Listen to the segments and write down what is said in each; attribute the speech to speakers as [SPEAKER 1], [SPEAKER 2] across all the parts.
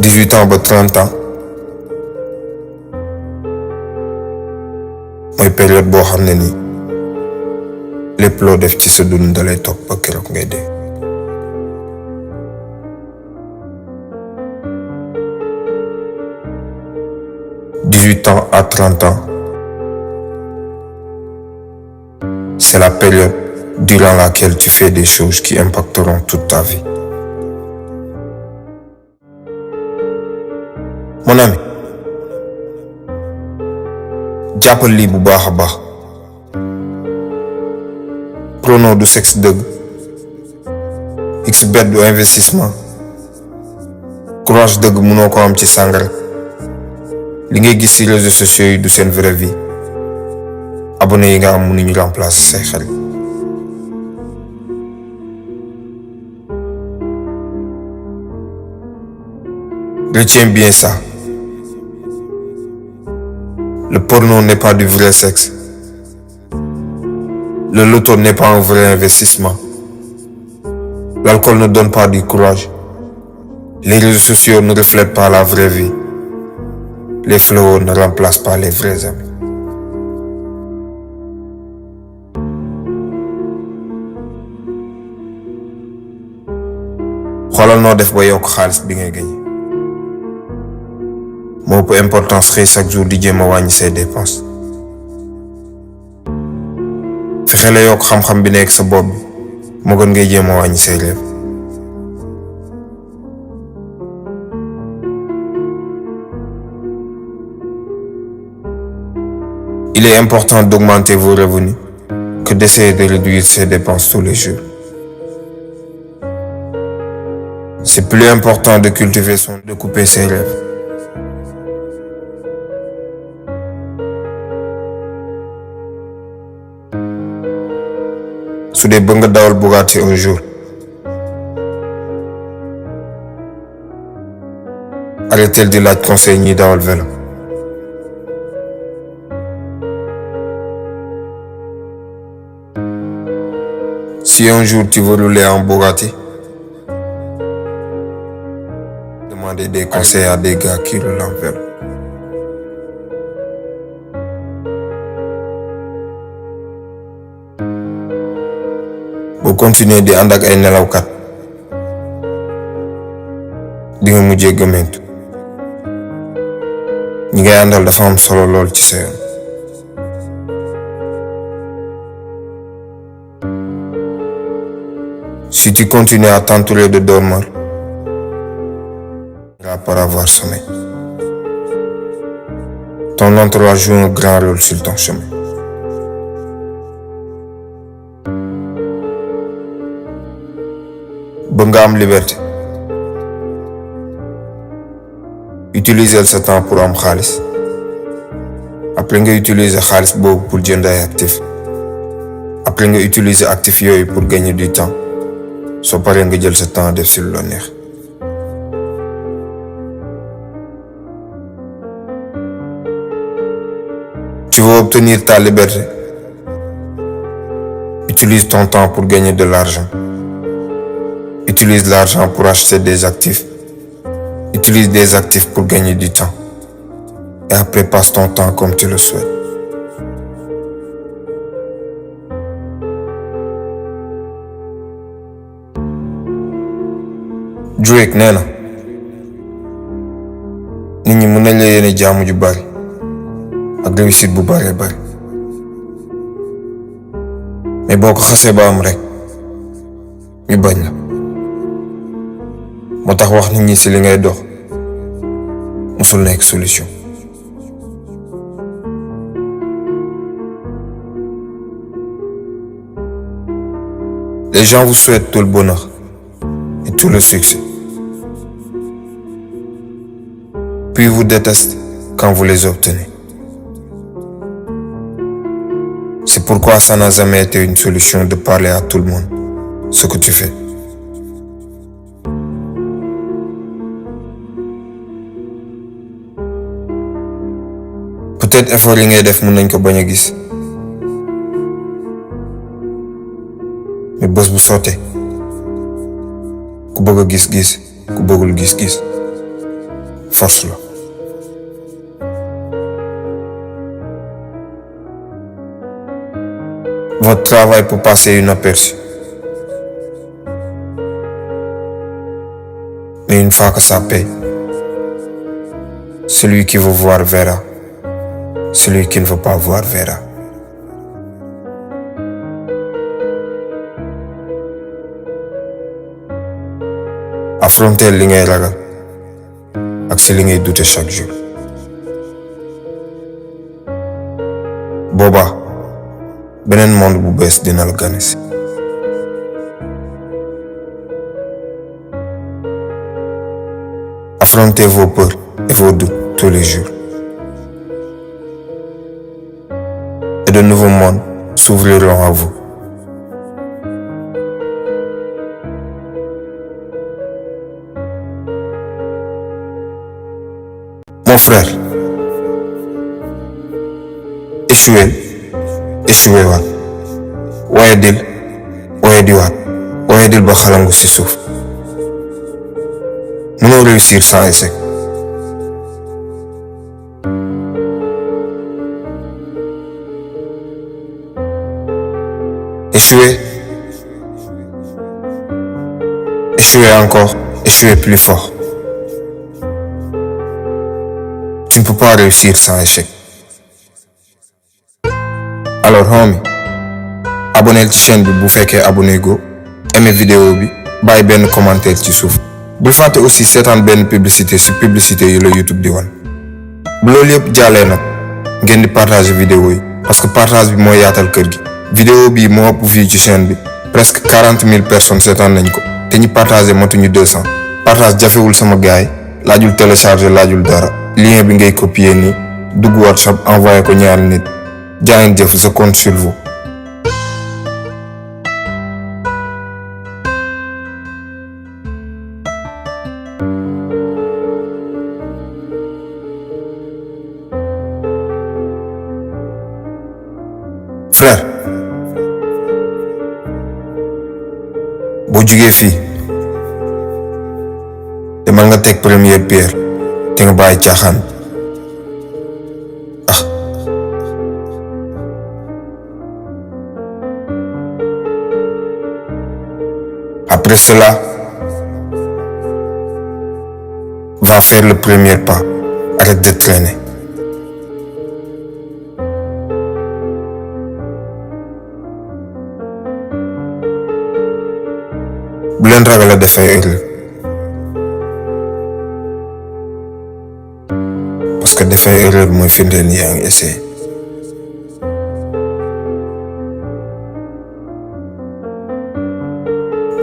[SPEAKER 1] 18 ans ba 30 ans mooy période boo xam ne nii lépp loo def ci sa dund dalay topp ba keroog ngay dee. ans à 30 ans, c'est la période durant laquelle tu fais des choses qui impacteront toute ta vie. Mon ami, jàppal lii bu baax a baax. Prono du sexe dëgg, xbet du investissement, courage dëgg mënoo ko am ci sàngara. li ngay gis ci réseaux sociaux yi du seen vraie vie. abonné yi nga am mënuñu remplacer say xel. Retiens bien ça. Le porno n'est pas du vrai sexe. Le loto n'est pas un vrai investissement. L'alcool ne donne pas du courage. Les réseaux sociaux ne reflètent pas la vraie vie. Les fléaux ne remplacent pas les vrais amis. xoolal noo def ba yokk xaalis bi ngay gagné. moo ëpp importance xëy chaque jour di jéem a wàññi say dépenses. fexe la yokk xam-xam bi nekk sa bopp bi moo gën ngay jéem a wàññi say rêve. Il est important d'augmenter vos revenus que d'essayer de réduire ses dépenses tous les jours. C'est plus important de cultiver de couper ses rêves. su dee bëgg nga dawal Bugatti un jour, arrêtez di laaj conseil ñiy dawal vélo. Si un jour tu veux rouler en Bugatti, demandez des conseils à des gars qui roulent en vélo. boo continuer di ànd ak ay nelawkat di nga mujjee gëmmentu. ñi ngay àndal dafa am solo lool ci sa yoon. Si tu continues à t'entourer de dormeurs, tu vas par avoir sommeil. Ton entourage joue un grand rôle sur ton chemin. Bëgg nga am liberté. Utiliser sa temps pour am xaalis. Après nga utiliser xaalis boobu pour jënd ay actifs. Après nga utiliser actifs yooyu pour gagner du temps. soo paree nga jël sa temps def si lu la neex. Tu veux obtenir ta liberté? Utilise ton temps pour gagner de l'argent. Utilise l'argent pour acheter des actifs. Utilise des actifs pour gagner du temps. Et après, passe ton temps comme tu le souhaites. Drake nee na nit ñi mën nañ la yéene jaamu ju bari ak réussite bu bari bari, mais boo ko xasee ba am rek ñu bañ la. moo tax wax nit ñi ci li ngay dox musul nekk solution. Les gens vous souhaitent tout le bonheur et tout le succès. Puis vous détestent quand vous les obtenez. C'est pourquoi ça n'a jamais été une solution de parler à tout le monde ce que tu fais. Peut-être effort yi ngay def mën nañ ko bañ a gis, mais bés bu sottee ku bëgg a gis-gis ku bëggul gis-gis. force la. Votre travail peut passer inaperçu. Mais une fois que ça paye, celui qui veut voir verra. Celui qui ne veut pas voir verra. Affronter li ngay ragal ak si li ngay douter chaque jour. Boobaa beneen monde bu bees dina la gane si. Affrontez vos peurs et vos doutes tous les jours. Et de nouveaux mondes s'ouvriront à vous. Mon frère, échoué waat waaye dil ba xalangu ci suuf. Mënoo réussir sans échec. Échouer encore, échouer plus fort. Tu ne peux pas réussir sans échec. Alors homie, abonnez ci chaîne bi bu fekkee abonné go, aimé vidéo bi, bàyyi benn commentaire ci suuf. Bul fàtte aussi seetaan benn publicité ci publicité yi la YouTube di wan. Bu loolu yëpp jàllee nag ngeen di partager vidéo yi parce que partage bi mooy yaatal kër gi. Vidéo bi moo ëpp vue ci chaîne bi, presque 40 000 personnes seetaan nañ ko te ñi partager matuñu 200. Partage jafewul sama gaay, laajul télécharger laajul dara. Lien bi ngay copier nii dugg WhatsApp envoyé ko ñaari nit. Jaa ngeen jëf, je compte sur vous. Frère, boo jugee fii demal nga teg première pierre te nga bàyyi caaxaan. Après cela, va faire le premier pas. Arrête de traîner. Bu leen ragal a def ay erreur. Parce que def ay erreur mooy firndeel ni yaa ngi essayé.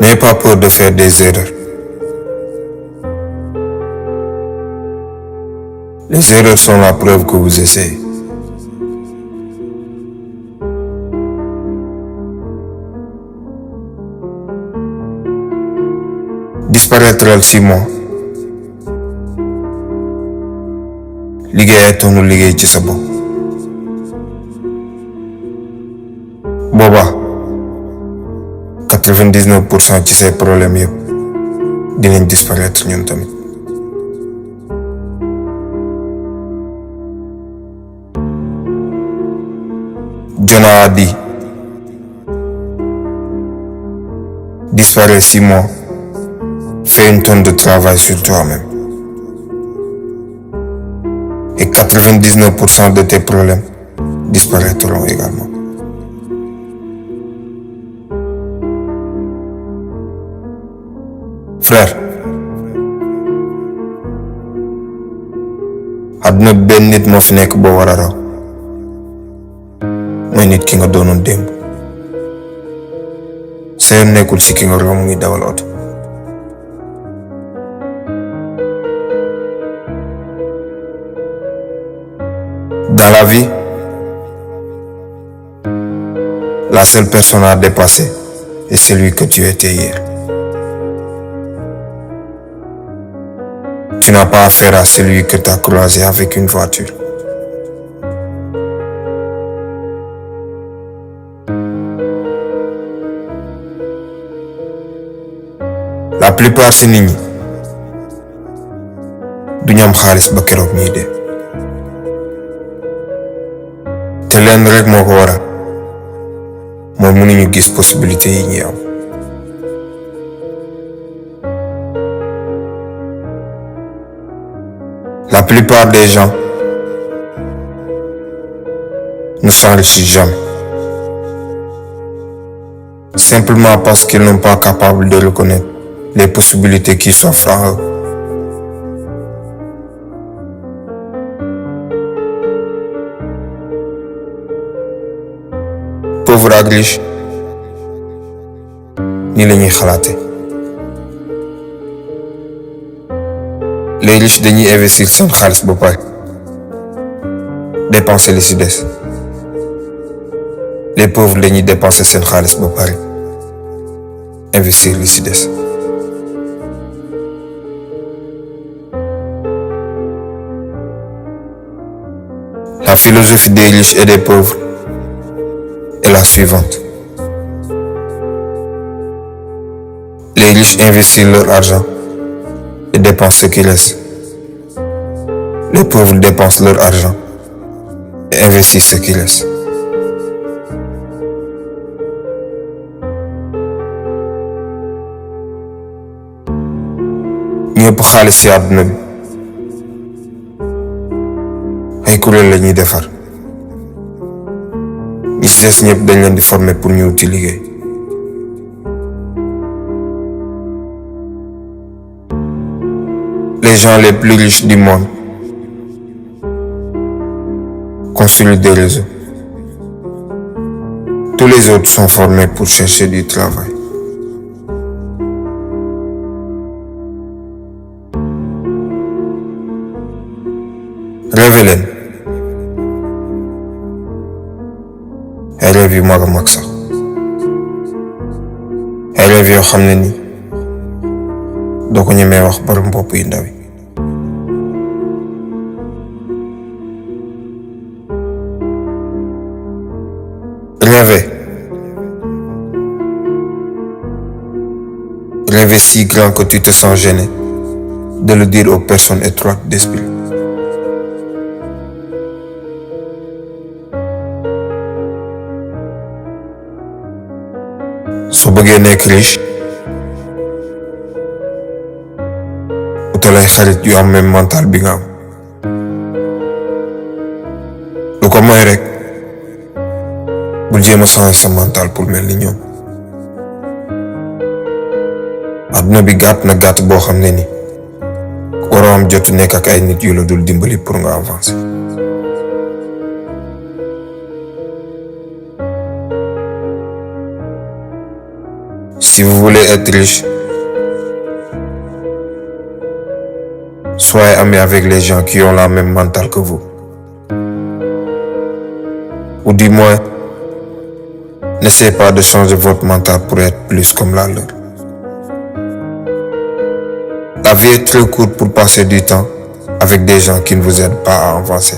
[SPEAKER 1] N'ayez pas peur de faire des erreurs. Les erreurs sont la preuve que vous essayez. Disparaître 6 mois. Liggéey toonu liggéey ci sa bopp. Boobaa 99% ci say problèmes yëpp dinañ disparaître ñun tamit. Jonah a dit, disparaît 6 mois, fais une tonne de travail sur toi-même. Et 99% de tes problèmes disparaîtront également. Frère, àdduna benn nit moo fi nekk boo war a raw mooy nit ki nga doonoon démb. Sa yoon nekkul si ki nga raw mu ngi dawal oto. Dans la vie, la seule personne à dépasser est celui que tu étais hier. Tu n'as pas affaire à celui que tu as croisé avec une voiture. La plupart si nit ñi du ñu am xaalis ba keroog ñuy dee te lenn rek moo ko waral mooy mënuñu gis possibilité yi ñuy am. La plupart des gens ne s'enrichissent jamais, simplement parce qu'ils n'ont pas capable de reconnaître les possibilités qui s'offrent à eux. Pauvre ak riche ni la ñuy xalaate. Les riches dañuy investir seen xaalis ba pare dépenser li ci des. Les pauvres dañuy dépenser seen xaalis ba pare investir li ci des. La philosophie des riches et des pauvres est la suivante. Les riches investissent leur argent et dépensent ce qui reste. Les pauvres dépensent leur argent et investissent ce qui reste. ñi ëpp xaalis ci àdduna bi ay kuréel la ñuy defar ñi ci des ñëpp dañ leen di former pour ñu wuti liggéey. Les gens les plus riches du monde construisent des réseaux. Tous les autres sont formés pour chercher du travail. Rêve leen ay rêve yu mag a mag sax ay rêve yoo xam ne ni doo ko ñemee wax borom bopp yu ndaw yi. Rêver. Rêver si grand que tu te sens gêné de le dire aux personnes étroites d'esprit. soo bëggee nekk riche utal ay xarit yu am même mental bi nga am. lu ko mooy rek bul jéem a changer sa mental pour mel ni ñoom. àdduna bi gàtt na gàtt boo xam ne ni waroo am jotu nekk ak ay nit yu la dul dimbali pour nga avancer. Si vous voulez être riche, soyez amis avec les gens qui ont la même mental que vous. Ou du moins, n'essayez pas de changer votre mental pour être plus comme la leur. La vie est très courte pour passer du temps avec des gens qui ne vous aident pas à avancer.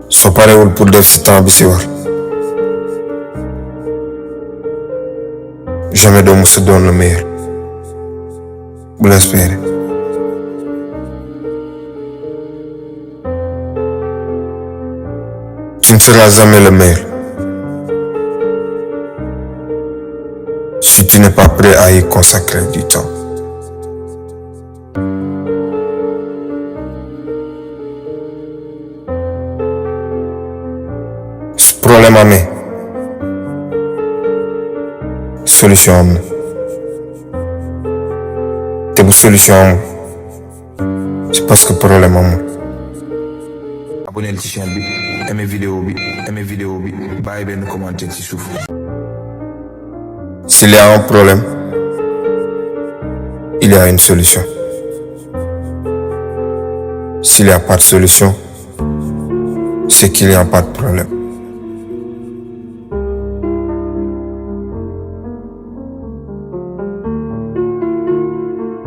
[SPEAKER 1] soo parewul pour def ci temps bi ci war jamais doo mës a doon le meilleur. bu l'espérer. Tu ne seras jamais le meilleur si tu n'es pas prêt à y consacrer du temps. Problème amee solution am na te bu solution amul c'est parce que problème amul. abonneel ci chaîne bi aimé vidéo bi bàyyi benn commentaire ci suuf. S'il y a un problème, il y a une solution. S'il n'y a pas de solution, c'est qu'il n'y a pas de problème.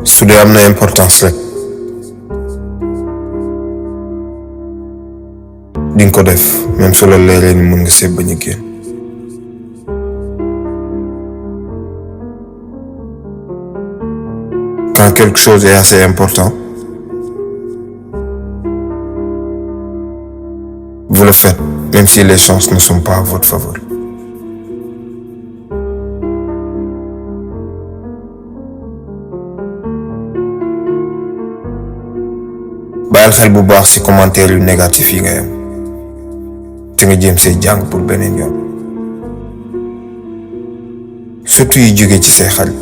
[SPEAKER 1] su dee am na importance rek di nga ko def même su la leeree ni mën nga see bañ a génn. quelque chose est assez important, vous le faites, même si les chances ne sont pas à votre faveur. bàyyil xel bu baax ci commentaire yu négatif yi nga yam te nga jéem see jàng pour beneen yoon, surtout yi jóge ci say xel.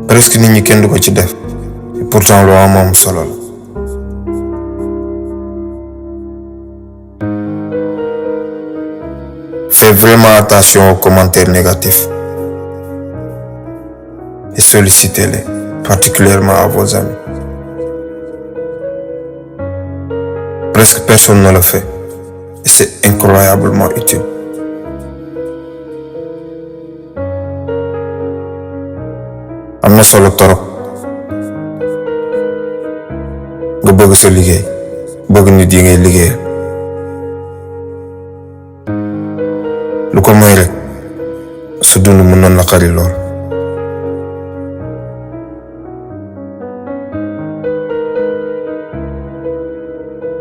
[SPEAKER 1] presque nit ñi kenn du ko ci def, et pourtant lu am solo la. Faites vraiment attention aux commentaires négatifs et sollicitez-les, particulièrement à vos amis. Presque personne ne le fait et c'est incroyablement utile. am na solo torop nga bëgg sa liggéey, bëgg nit yi ngay liggéeyal. lu ko mooy rek sa dund mën na naqari lool.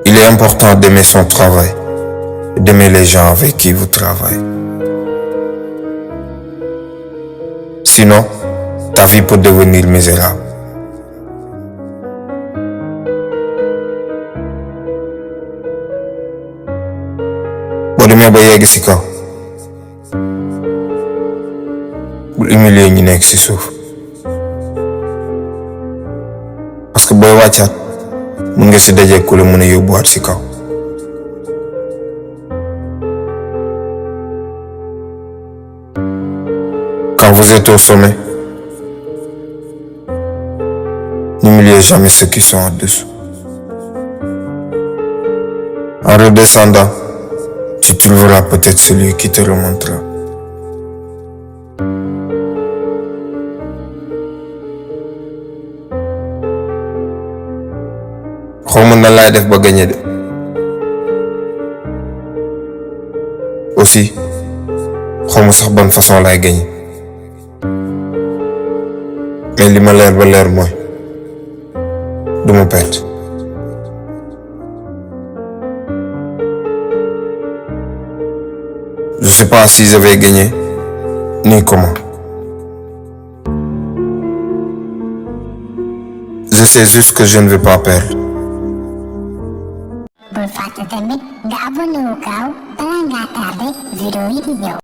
[SPEAKER 1] Il est important d'aimer son travail et d'aimer les gens avec qui vous travaillez. Sinon, ta vie peut devenir misérable. boo demee ba yegg ci kaw, bul humilier ñi nekk ci suuf, parce que booy wàccaat mun nga ci daje ku la mën a yóbbuwaat ci kaw. Quand vous êtes au sommet, n'humiliez jamais ceux qui sont en-dessous. En redescendant, tu trouveras peut-être celui qui te remontera. xawma nan laay def ba gagner de. aussi xawma sax ban façon laay gagner, mais li ma leer ba leer mooy du ma perte. Je sais pas si je vais gagner ni comment. Je sais juste que je ne vais pas perdre.
[SPEAKER 2] bul fàtte tamit nga abonné wu gaaw balaa ngaa tardé vidéo yi di ñëw.